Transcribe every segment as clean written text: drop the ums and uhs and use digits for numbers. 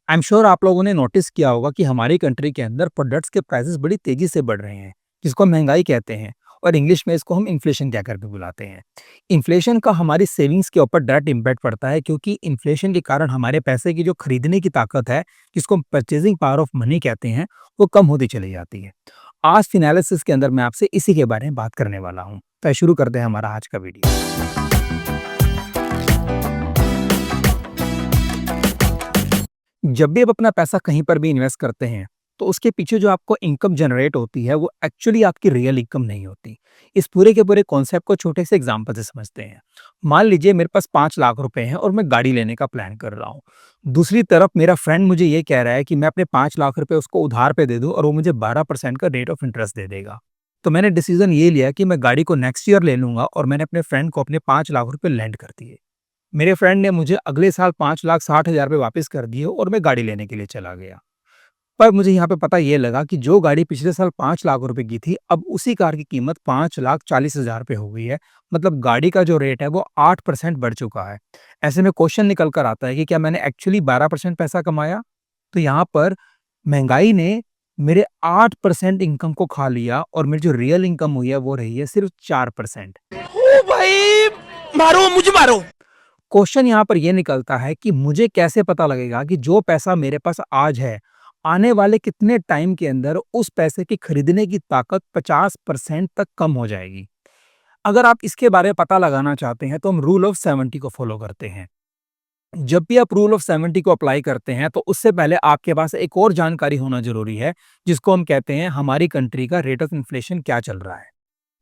I am sure आप लोगों ने नोटिस किया होगा कि हमारी कंट्री के अंदर प्रोडक्ट्स के प्राइसेस बड़ी तेजी से बढ़ रहे हैं, जिसको हम महंगाई कहते हैं और इंग्लिश में इसको हम इन्फ्लेशन कहकर भी बुलाते हैं। इन्फ्लेशन का हमारी सेविंग्स के ऊपर डायरेक्ट इम्पैक्ट पड़ता है क्योंकि इन्फ्लेशन के कारण हमारे पैसे की जो खरीदने की ताकत है, जिसको हम परचेजिंग पावर ऑफ मनी कहते हैं, वो कम होती चली जाती है। आज फिनालिसिस के अंदर मैं आपसे इसी के बारे में बात करने वाला हूँ। तो शुरू करते हैं हमारा आज का वीडियो। जब भी आप अपना पैसा कहीं पर भी इन्वेस्ट करते हैं, तो उसके पीछे जो आपको इनकम जनरेट होती है, वो एक्चुअली आपकी रियल इनकम नहीं होती। इस पूरे के पूरे कॉन्सेप्ट को छोटे से एग्जांपल से समझते हैं। मान लीजिए मेरे पास 5 लाख रुपए हैं और मैं गाड़ी लेने का प्लान कर रहा हूँ। दूसरी तरफ मेरा फ्रेंड मुझे ये कह रहा है कि मैं अपने 5 लाख रुपए उसको उधार पे दे दूँ और वो मुझे 12% का रेट ऑफ इंटरेस्ट दे देगा। तो मैंने डिसीजन ये लिया कि मैं गाड़ी को नेक्स्ट ईयर ले लूँगा और मैंने अपने फ्रेंड को अपने 5 लाख रुपए लेंड कर दिए। मेरे फ्रेंड ने मुझे अगले साल 5,60,000 रुपए वापस कर दिए और मैं गाड़ी लेने के लिए चला गया। पर मुझे यहाँ पे पता ये लगा कि जो गाड़ी पिछले साल 5 लाख रुपए की थी, अब उसी कार की कीमत 5,40,000 रुपए हो गई है। मतलब गाड़ी का जो रेट है वो 8% बढ़ चुका है। ऐसे में क्वेश्चन निकल कर आता है कि क्या मैंने एक्चुअली 12% पैसा कमाया? तो यहाँ पर महँगाई ने मेरे 8% इनकम को खा लिया और मेरी जो रियल इनकम हुई है वो रही है सिर्फ 4%। ओ भाई, मारो मुझे मारो। क्वेश्चन यहाँ पर ये निकलता है कि मुझे कैसे पता लगेगा कि जो पैसा मेरे पास आज है, आने वाले कितने टाइम के अंदर उस पैसे की खरीदने की ताकत 50% तक कम हो जाएगी। अगर आप इसके बारे में पता लगाना चाहते हैं तो हम रूल ऑफ 70 को फॉलो करते हैं। जब भी आप रूल ऑफ 70 को अप्लाई करते हैं तो उससे पहले आपके पास एक और जानकारी होना ज़रूरी है, जिसको हम कहते हैं हमारी कंट्री का रेट ऑफ इन्फ्लेशन क्या चल रहा है।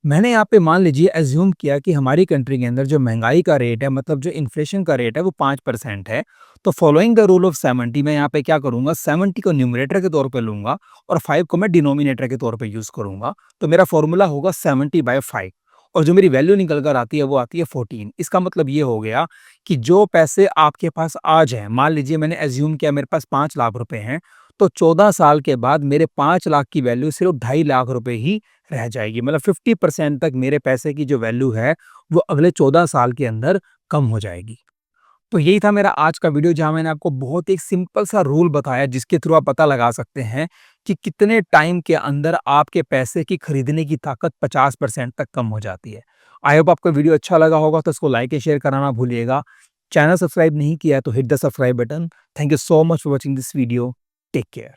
मैंने यहाँ पे मान लीजिए एज़्यूम किया कि हमारी कंट्री के अंदर जो महँगाई का रेट है, मतलब जो इन्फ्लेशन का रेट है वो 5% है। तो फॉलोइंग द रूल ऑफ 70 मैं यहाँ पे क्या करूँगा, 70 को न्यूमरेटर के तौर पे लूँगा और 5 को मैं डिनोमिनेटर के तौर पे यूज़ करूँगा। तो मेरा फ़ॉर्मूला होगा 70/5 और जो मेरी वैल्यू निकल कर आती है वो आती है 14। इसका मतलब ये हो गया कि जो पैसे आपके पास आज हैं, मान लीजिए मैंने एज़्यूम किया मेरे पास 5 लाख रुपए हैं, तो 14 साल के बाद मेरे 5 लाख की वैल्यू सिर्फ़ 2.5 लाख रुपए ही रह जाएगी। मतलब 50% तक मेरे पैसे की जो वैल्यू है, वो अगले 14 साल के अंदर कम हो जाएगी। तो यही था मेरा आज का वीडियो, जहाँ मैंने आपको बहुत एक सिंपल सा रूल बताया जिसके थ्रू आप पता लगा सकते हैं कि कितने टाइम के अंदर आपके पैसे की खरीदने की ताकत 50% तक कम हो जाती है। आई होप आपको वीडियो अच्छा लगा होगा, तो इसको लाइक एंड शेयर करना ना भूलिएगा। चैनल सब्सक्राइब नहीं किया है तो hit the subscribe button. Thank you so much for watching this video. Take care.